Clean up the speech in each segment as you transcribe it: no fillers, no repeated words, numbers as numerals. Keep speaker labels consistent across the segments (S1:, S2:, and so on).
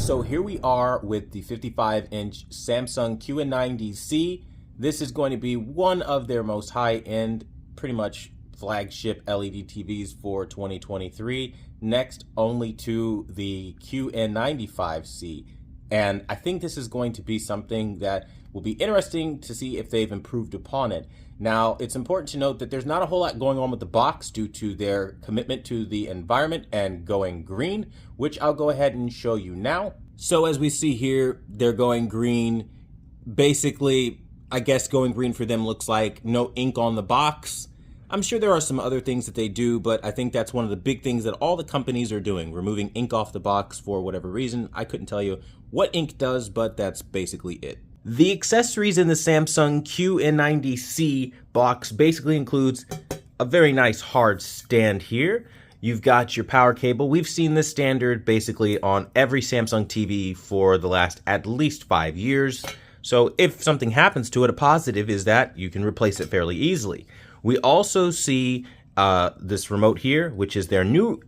S1: So here we are with the 55-inch Samsung QN90C. This is going to be one of their most high-end, pretty much flagship LED TVs for 2023, next only to the QN95C. And I think this is going to be something that will be interesting to see if they've improved upon it. Now, it's important to note that there's not a whole lot going on with the box due to their commitment to the environment and going green, which I'll go ahead and show you now. So as we see here, they're going green. Basically, I guess going green for them looks like no ink on the box. I'm sure there are some other things that they do, but I think that's one of the big things that all the companies are doing, removing ink off the box for whatever reason. I couldn't tell you what ink does, but that's basically it. The accessories in the Samsung QN90C box basically includes a very nice hard stand here. You've got your power cable. We've seen this standard basically on every Samsung TV for the last at least 5 years. So if something happens to it, a positive is that you can replace it fairly easily. We also see this remote here, which is their new,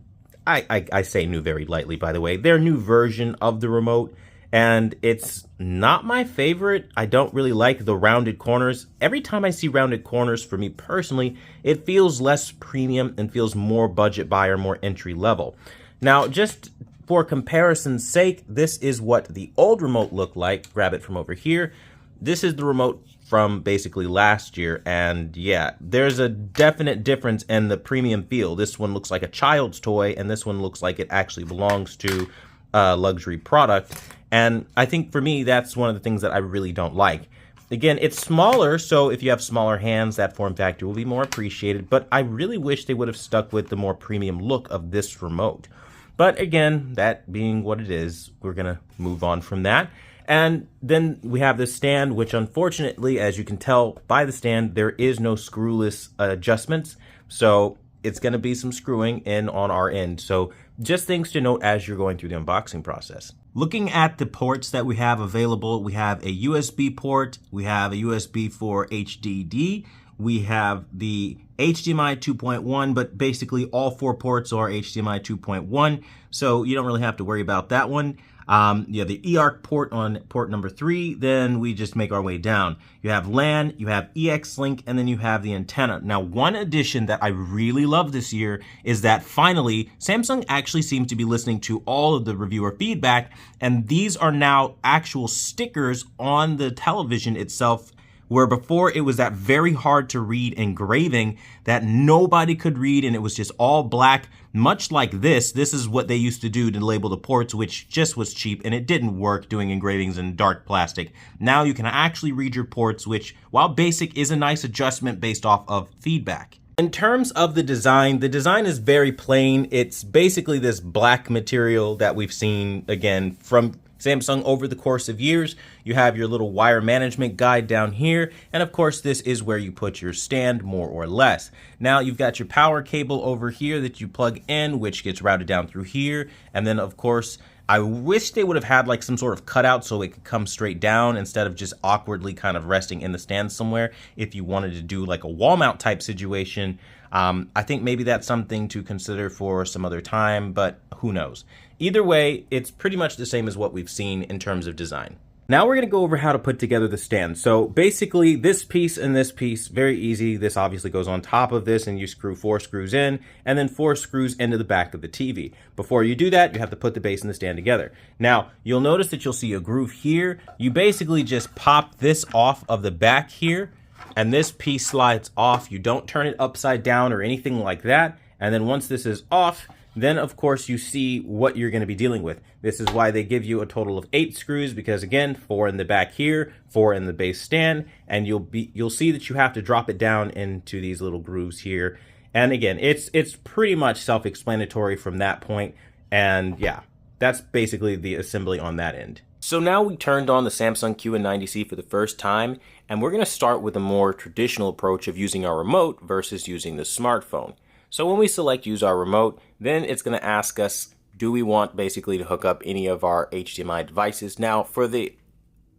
S1: I say new very lightly, by the way, their new version of the remote. And it's not my favorite. I don't really like the rounded corners. Every time I see rounded corners, for me personally, it feels less premium and feels more budget buyer, more entry level. Now, just for comparison's sake, this is what the old remote looked like. Grab it from over here. This is the remote from basically last year, and yeah, there's a definite difference in the premium feel. This one looks like a child's toy, and this one looks like it actually belongs to a luxury product. And I think for me, that's one of the things that I really don't like. Again, it's smaller, so if you have smaller hands, that form factor will be more appreciated, but I really wish they would have stuck with the more premium look of this remote. But again, that being what it is, we're gonna move on from that. And then we have this stand, which unfortunately, as you can tell by the stand, there is no screwless adjustments. So it's going to be some screwing in on our end. So just things to note as you're going through the unboxing process. Looking at the ports that we have available, we have a USB port, we have a USB for HDD, we have the HDMI 2.1, but basically all 4 ports are HDMI 2.1, so you don't really have to worry about that one. You have the eARC port on port number 3, then we just make our way down. You have LAN, you have EX-Link, and then you have the antenna. Now, one addition that I really love this year is that finally, Samsung actually seems to be listening to all of the reviewer feedback, and these are now actual stickers on the television itself, where before it was that very hard to read engraving that nobody could read, and it was just all black, much like this. This is what they used to do to label the ports, which just was cheap, and it didn't work doing engravings in dark plastic. Now you can actually read your ports, which, while basic, is a nice adjustment based off of feedback. In terms of the design is very plain. It's basically this black material that we've seen, again, from Samsung over the course of years. You have your little wire management guide down here, and of course this is where you put your stand, more or less. Now you've got your power cable over here that you plug in, which gets routed down through here, and then of course I wish they would have had like some sort of cutout so it could come straight down instead of just awkwardly kind of resting in the stand somewhere if you wanted to do like a wall mount type situation. I think maybe that's something to consider for some other time, but who knows. Either way, it's pretty much the same as what we've seen in terms of design. Now we're going to go over how to put together the stand. So basically this piece and this piece, very easy. This obviously goes on top of this and you screw 4 screws in and then 4 screws into the back of the TV. Before you do that, you have to put the base and the stand together. Now you'll notice that you'll see a groove here. You basically just pop this off of the back here and this piece slides off. You don't turn it upside down or anything like that. And then once this is off, then of course you see what you're going to be dealing with. This is why they give you a total of 8 screws, because again, 4 in the back here, 4 in the base stand, and you'll see that you have to drop it down into these little grooves here. And again, it's pretty much self-explanatory from that point. And yeah, that's basically the assembly on that end. So now we turned on the Samsung QN90C for the first time, and we're going to start with a more traditional approach of using our remote versus using the smartphone. So when we select use our remote, then it's going to ask us, do we want basically to hook up any of our HDMI devices? Now, for the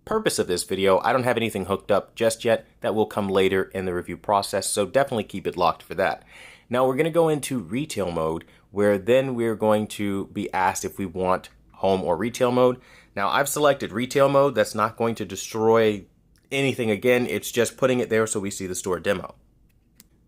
S1: purpose of this video, I don't have anything hooked up just yet. That will come later in the review process, so definitely keep it locked for that. Now we're going to go into retail mode, where then we're going to be asked if we want home or retail mode. Now I've selected retail mode. That's not going to destroy anything again. It's just putting it there so we see the store demo.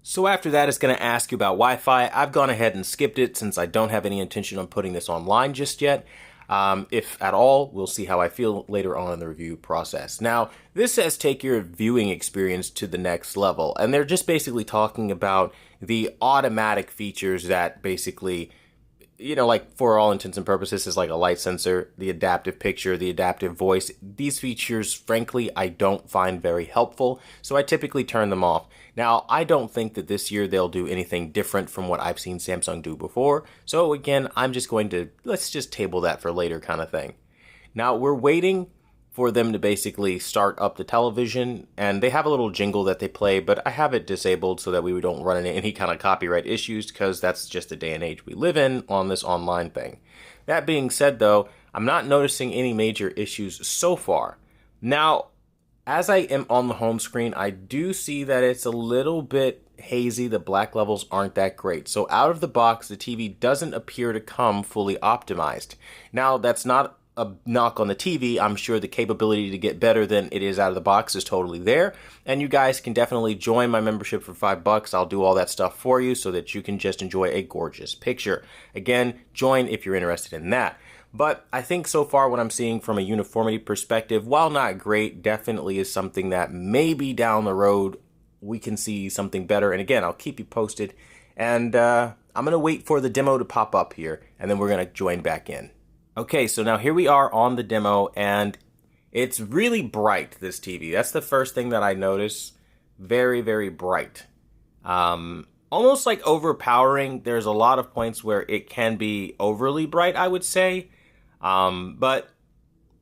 S1: So after that, it's going to ask you about Wi-Fi. I've gone ahead and skipped it since I don't have any intention on putting this online just yet. If at all, we'll see how I feel later on in the review process. Now, this says take your viewing experience to the next level, and they're just basically talking about the automatic features that basically, like for all intents and purposes, is like a light sensor, the adaptive picture, the adaptive voice. These features, frankly, I don't find very helpful, so I typically turn them off. Now, I don't think that this year they'll do anything different from what I've seen Samsung do before, so again, I'm just going to, let's just table that for later kind of thing. Now, we're waiting for them to basically start up the television, and they have a little jingle that they play, but I have it disabled so that we don't run into any kind of copyright issues, because that's just the day and age we live in on this online thing. That being said, though, I'm not noticing any major issues so far. Now, as I am on the home screen, I do see that it's a little bit hazy. The black levels aren't that great. So out of the box, the TV doesn't appear to come fully optimized. Now, that's not a knock on the TV. I'm sure the capability to get better than it is out of the box is totally there, and you guys can definitely join my membership for $5. I'll do all that stuff for you so that you can just enjoy a gorgeous picture. Again, join if you're interested in that. But I think so far what I'm seeing from a uniformity perspective, while not great, definitely is something that maybe down the road we can see something better. And again, I'll keep you posted, and I'm going to wait for the demo to pop up here, and then we're going to join back in. Okay, so now here we are on the demo, and it's really bright, this TV. That's the first thing that I notice. Very, very bright. Almost like overpowering. There's a lot of points where it can be overly bright, I would say. But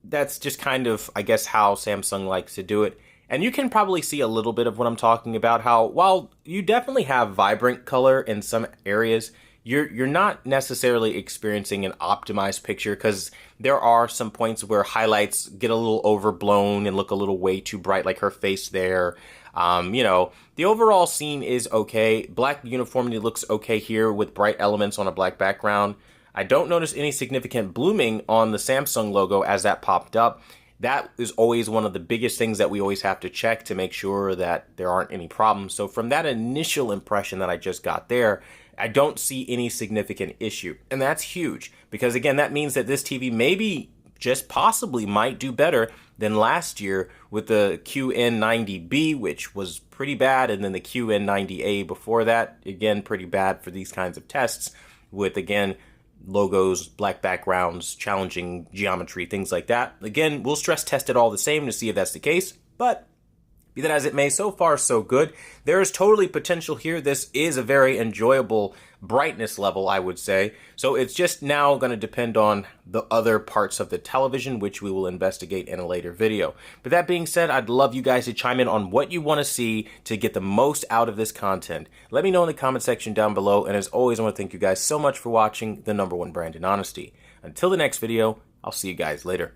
S1: that's just kind of, I guess, how Samsung likes to do it. And you can probably see a little bit of what I'm talking about, how while you definitely have vibrant color in some areas, you're not necessarily experiencing an optimized picture, because there are some points where highlights get a little overblown and look a little way too bright, like her face there. The overall scene is okay. Black uniformity looks okay here with bright elements on a black background. I don't notice any significant blooming on the Samsung logo as that popped up. That is always one of the biggest things that we always have to check to make sure that there aren't any problems. So from that initial impression that I just got there, I don't see any significant issue. And that's huge, because again, that means that this TV maybe just possibly might do better than last year with the QN90B, which was pretty bad, and then the QN90A before that, again, pretty bad for these kinds of tests with, again, logos, black backgrounds, challenging geometry, things like that. Again, we'll stress test it all the same to see if that's the case, but be that as it may, so far so good. There is totally potential here. This is a very enjoyable brightness level, I would say. So it's just now going to depend on the other parts of the television, which we will investigate in a later video. But that being said, I'd love you guys to chime in on what you want to see to get the most out of this content. Let me know in the comment section down below. And as always, I want to thank you guys so much for watching the #1 brand in honesty. Until the next video, I'll see you guys later.